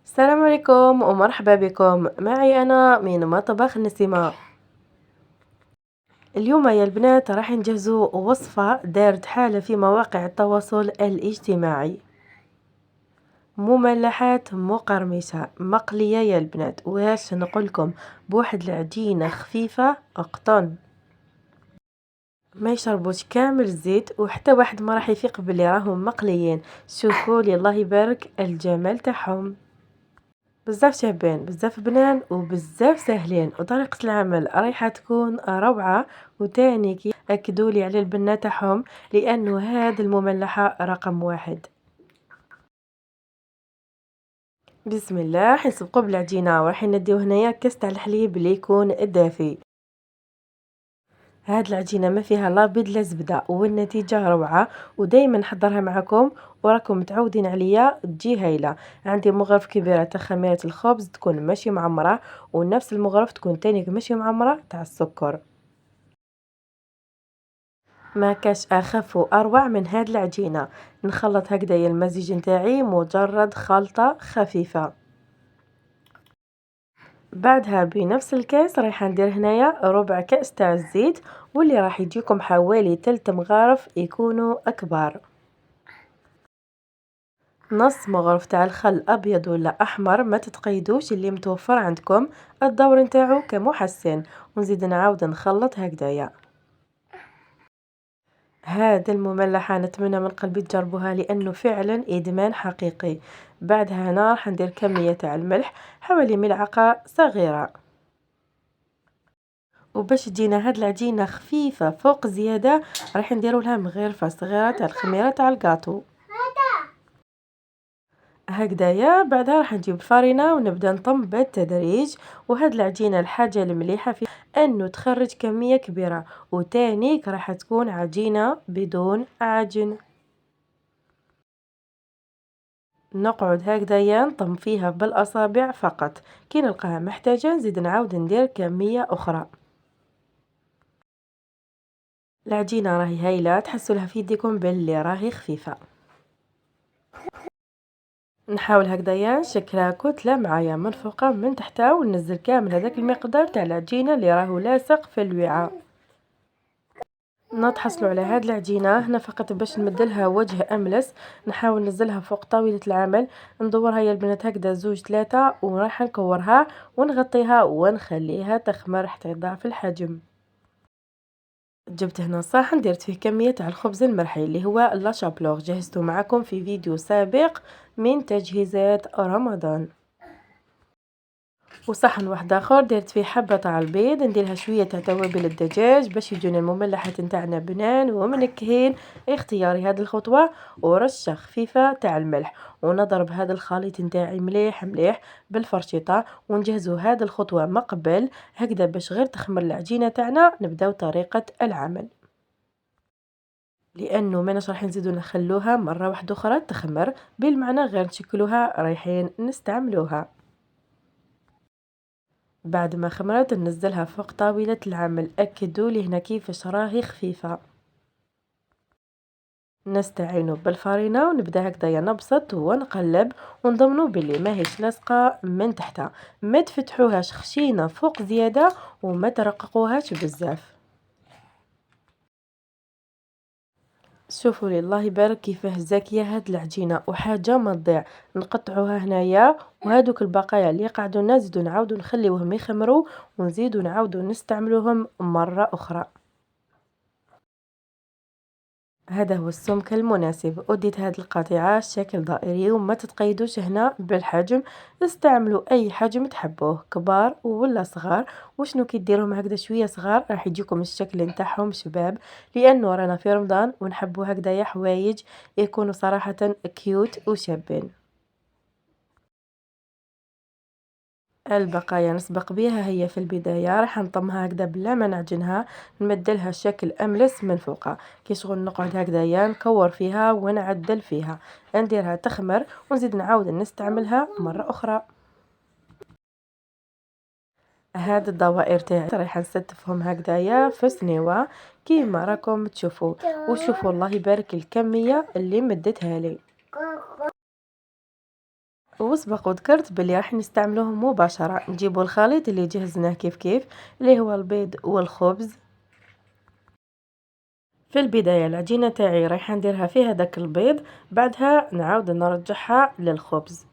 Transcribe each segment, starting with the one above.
السلام عليكم ومرحبا بكم معي أنا من مطبخ نسمة. اليوم يا البنات راح نجهزوا وصفة دارت حالة في مواقع التواصل الاجتماعي. مملحات مقرمشة مقلية يا البنات، واش نقولكم بواحد العجينة خفيفة قطن، ما يشربوش كامل الزيت وحتى واحد ما راح يفيق بلي راهم مقليين. شوفوا لي الله يبارك الجمال تاعهم، بزاف شابين بزاف بنان وبزاف ساهلين، وطريقة العمل رايحة تكون روعة. وتاني أكدوا لي على البنة تاعهم لأنه هذا المملحة رقم واحد. بسم الله، راح نسبقوا بالعجينة وراح نديو هنايا كاس تاع الحليب اللي يكون دافي. هاد العجينة ما فيها لا بيض لا زبدة والنتيجة روعة، ودايما نحضرها معكم وراكم متعودين عليا تجي هايلة. عندي مغرف كبيرة تاع خميرة الخبز تكون ماشي معمرة، ونفس المغرف تكون تاني ماشي معمرة تاع السكر. ما كاش اخف واروع من هاد العجينة. نخلط هكذايا المزيج نتاعي مجرد خلطة خفيفة. بعدها بنفس الكاس راح ندير هنايا ربع كاس تاع الزيت، واللي راح يجيكم حوالي 3 مغارف يكونوا اكبر. نص مغرف تاع الخل ابيض ولا احمر، ما تتقيدوش اللي متوفر عندكم، الدور نتاعو كمحسن. ونزيد نعاود نخلط هكذايا. هذا المملحة نتمنى من قلبي تجربوها لانه فعلا ادمان حقيقي. بعدها هنا راح ندير كمية تاع الملح حوالي ملعقة صغيرة. وباش تجينا هاد العجينة خفيفة فوق زيادة راح نديروا لها مغرفة صغيرة تاع الخميرة تاع الكاطو هكذايا. بعدها راح نجيب الفرينة ونبدا نطم بالتدريج. وهاد العجينة الحاجة المليحة في انه تخرج كمية كبيرة، وتانيك راح تكون عجينة بدون عجن. نقعد هكذايا نطم فيها بالاصابع فقط، كي نلقاها محتاجة نزيد نعاود ندير كمية اخرى. العجينة راهي هايلة، تحسوا لها في يديكم باللي راهي خفيفة. نحاول هكذايا نشكلها كتلة معايا من فوق من تحت، وننزل كامل هذاك المقدار تاع العجينة اللي راهو لاصق في الوعاء. نتحصلوا على هاد العجينة هنا فقط باش نمدلها وجه املس. نحاول ننزلها فوق طاولة العمل، ندورها يا البنات هكذا زوج ثلاثة، وراح نكورها ونغطيها ونخليها تخمر حتى يضاعف الحجم. جبت هنا صحن درت فيه كمية تاع الخبز المرحي اللي هو لاشابلوغ، جهزته معكم في فيديو سابق من تجهيزات رمضان. وصحن واحد اخر درت فيه حبه تاع البيض، نديرها شويه تاع توابل الدجاج باش يجونا المملحات نتاعنا بنان ومنكهين. اختياري هذه الخطوه، ورشه خفيفه تاع الملح، ونضرب هذا الخليط نتاعي مليح مليح بالفرشيطه. ونجهزوا هذه الخطوه مقبل هكذا باش غير تخمر العجينه تاعنا نبداو طريقه العمل، لانه ماناش راح نزيدو نخلوها مره واحده اخرى تخمر، بالمعنى غير نشكلوها رايحين نستعملوها. بعد ما خمرت ننزلها فوق طاولة العمل. أكدوا لي هنا كيفاش راهي خفيفة. نستعينوا بالفرينة ونبدا هكذايا نبسط ونقلب، ونضمنوا باللي ماهيش لاصقة من تحت. ما تفتحوهاش خشينة فوق زيادة وما ترققوهاش بزاف. شوفوا لي الله يبارك كيفاه زاكيه هاد العجينه وحاجه ما تضيع. نقطعوها هنايا، وهادوك البقايا اللي قعدوا نزيدوا نعاودوا نخليوهم يخمروا، ونزيدوا نعاودوا نستعملوهم مره اخرى. هذا هو السمك المناسب. أديت هذه القطيعة شكل دائري، وما تتقيدوش هنا بالحجم، استعملوا أي حجم تحبوه كبار ولا صغار. وشنو كي ديرهم هكذا شوية صغار راح يجيكم الشكل نتاعهم شباب، لأنه رانا في رمضان ونحبوا هكذا حوايج يكونوا صراحة كيوت وشابين. البقايا نسبق بها هي في البداية راح نطمها هكذا بلا ما نعجنها، نمدلها شكل أملس من فوق. كي شغل نقعد هكذايا نكور فيها ونعدل فيها، نديرها تخمر ونزيد نعاود نستعملها مرة أخرى. هاد الدوائر تاعي راح نستفهم هكذايا في سنيوة كيما راكم تشوفوا. وشوفوا الله يبارك الكمية اللي مدتها لي. وسبق وذكرت بلي راح نستعملوهم مباشرة. نجيبوا الخليط اللي جهزناه كيف اللي هو البيض والخبز. في البداية العجينة تاعي رايحة نديرها في هذاك البيض، بعدها نعاود نرجعها للخبز.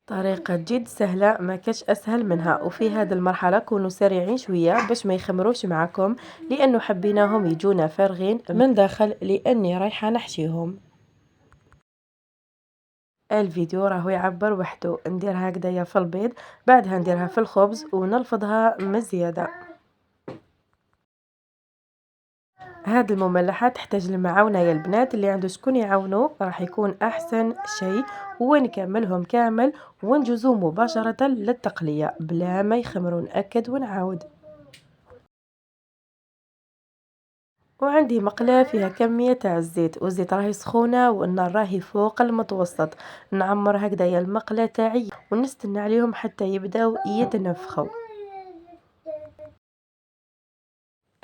طريقة جد سهلة، ما كاش اسهل منها. وفي هذه المرحلة كونوا سريعين شوية باش ما يخمروش معكم، لانه حبيناهم يجونا فارغين من داخل، لاني رايحة نحشيهم. الفيديو راهو يعبر وحده. نديرها هكذايا في البيض، بعدها نديرها في الخبز ونلفظها مزيادة. هاد المملحات تحتاج المعاونة يا البنات، اللي عنده شكون يعاونو راح يكون احسن شيء. ونكملهم كامل ونجوزو مباشرة للتقلية بلا ما يخمروا. نأكد ونعاود. وعندي مقلاة فيها كمية تاع الزيت، والزيت راهي سخونة والنار راهي فوق المتوسط. نعمر هكذايا المقلاة تاعي ونستنى عليهم حتى يبداو يتنفخوا.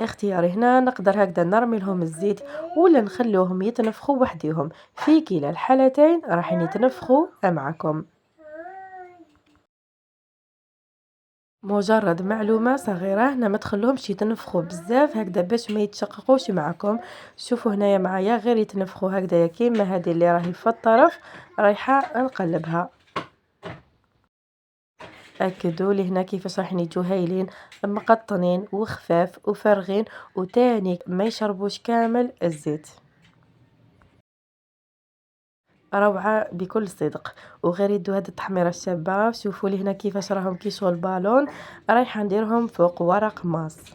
اختياري هنا، نقدر هكذا نرمي لهم الزيت ولا نخلوهم يتنفخوا وحديهم. في كلا الحالتين راح يتنفخوا معكم. مجرد معلومة صغيرة، هنا ما تخلوهمش يتنفخوا بزاف هكذا باش ما يتشققوش معكم. شوفوا هنايا معايا غير يتنفخوا هكذا كيما هذه اللي راهي في الطرف، رايحة نقلبها. اكدوا لي هنا كيفاش راح يجو هايلين، مقطنين وخفاف وفارغين، وتاني ما يشربوش كامل الزيت. روعة بكل صدق. وغير يدوا هاد التحميرة الشابة. شوفوا لي هنا كيفاش راهم كيشوا البالون. رايحة نديرهم فوق ورق ماس.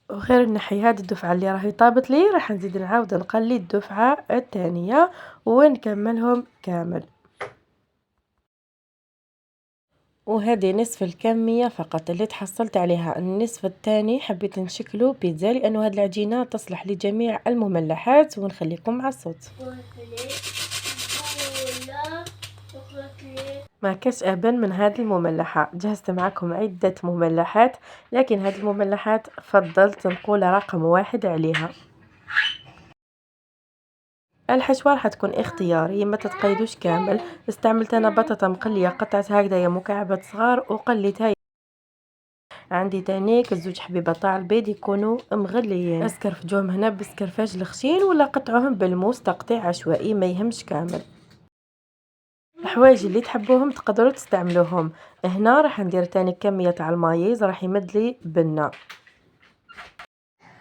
وغير نحي هاد الدفعة اللي راهي طابت لي، راح نزيد نعاود نقلي الدفعة الثانية ونكملهم كامل. وهذه نصف الكمية فقط اللي تحصلت عليها. النصف الثاني حبيت نشكله بيتزا، لانه هذه العجينة تصلح لجميع المملحات. ونخليكم مع الصوت. ما كاش ابان من هذه المملحة. جهزت معكم عدة مملحات، لكن هذه المملحات فضلت نقول رقم واحد عليها. الحشوة راح تكون اختياري، ما تتقيدوش كامل. استعملت انا بطاطا مقلية، قطعتها هكذايا مكعبات صغار وقليتها. عندي تانيك زوج حبيبات تاع البيض يكونوا مغليين، اسكرفجوهم هنا بسكرفاج الخشين ولا قطعوهم بالموس تقطيع عشوائي، ما يهمش كامل. الحوايج اللي تحبوهم تقدروا تستعملوهم. هنا راح ندير تاني كمية تاع المايز، راح يمد لي بنه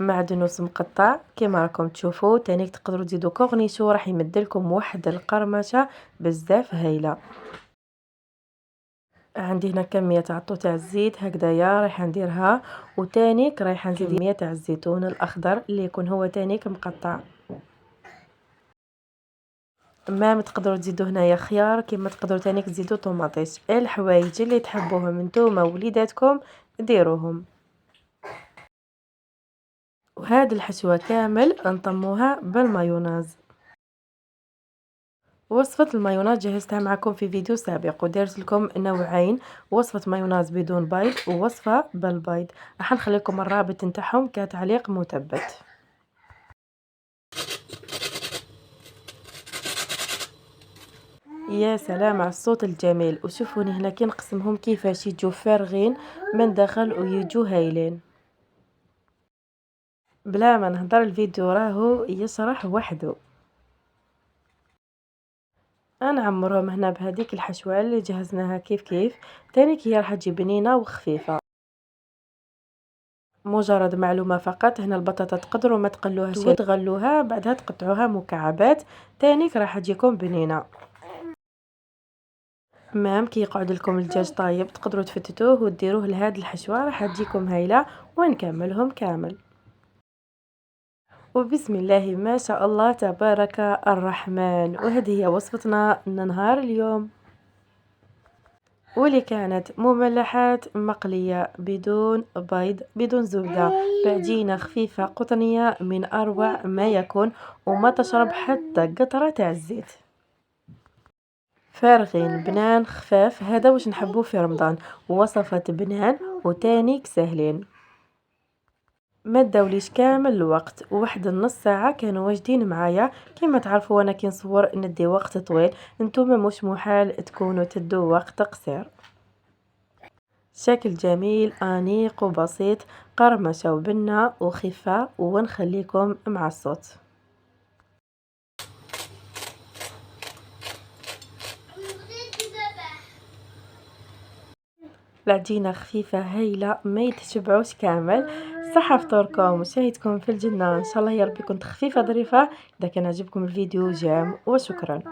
معدنوس مقطع كيما راكم تشوفوا. تاني تقدروا تزيدوا كورنيشو، راح يمد لكم واحد القرمشه بزاف هايله. عندي هنا كميه تاع الطو تاع الزيت هكذايا راح نديرها. وتانيك رايحه نزيد كميه تاع الزيتون الاخضر اللي يكون هو تانيك مقطع. ما تقدروا تزيدوا هنايا خيار، كيما تقدروا تانيك تزيدوا طوماطيش. الحوايج اللي تحبوهم نتوما وليداتكم ديروهم. وهذه الحشوة كامل نطموها بالمايونيز. وصفة المايونيز جهزتها معكم في فيديو سابق، ودرت لكم نوعين، وصفة مايونيز بدون بيض ووصفة بالبيض. راح نخلي لكم الرابط نتاعهم كتعليق مثبت. يا سلام على الصوت الجميل. وشوفوني هنا كي نقسمهم كيفاش يجوا فارغين من داخل ويجوا هايلين. بلا ما نهضر الفيديو راهو يشرح وحده. نعمرهم هنا بهذيك الحشوة اللي جهزناها كيف. تاني هي راح تجي بنينة وخفيفة. مجرد معلومة فقط، هنا البطاطا تقدروا ما تقلوهاش وتغلوها، بعدها تقطعوها مكعبات. تانيك راح تجيكم بنينة. مام كي يقعد لكم الدجاج طايب تقدروا تفتتوه وديروه لهاد الحشوة، راح تجيكم هايلة. ونكملهم كامل. وبسم الله ما شاء الله تبارك الرحمن. وهذه هي وصفتنا لنهار اليوم، واللي كانت مملحات مقلية بدون بيض بدون زبدة، بعجينة خفيفة قطنية من أروع ما يكون، وما تشرب حتى قطرة تاع الزيت. فارغين بنان خفاف، هذا واش نحبوه في رمضان. وصفة بنان وتانيك سهلين. ما داوليش كامل الوقت، وواحد النص ساعة كانوا واجدين معايا. كيما تعرفوا وانا كي نصور ندي وقت طويل، نتوما مش محال تكونوا تدوا وقت قصير. شكل جميل انيق وبسيط، قرمشة وبنة وخفة، ونخليكم مع الصوت. العجينة خفيفة هايلة، ما يتشبعوش كامل. صحة فطوركم وشهيتكم في الجنة ان شاء الله. يا ربي كنت خفيفة ظريفة. اذا كان عجبكم الفيديو جام، وشكرا.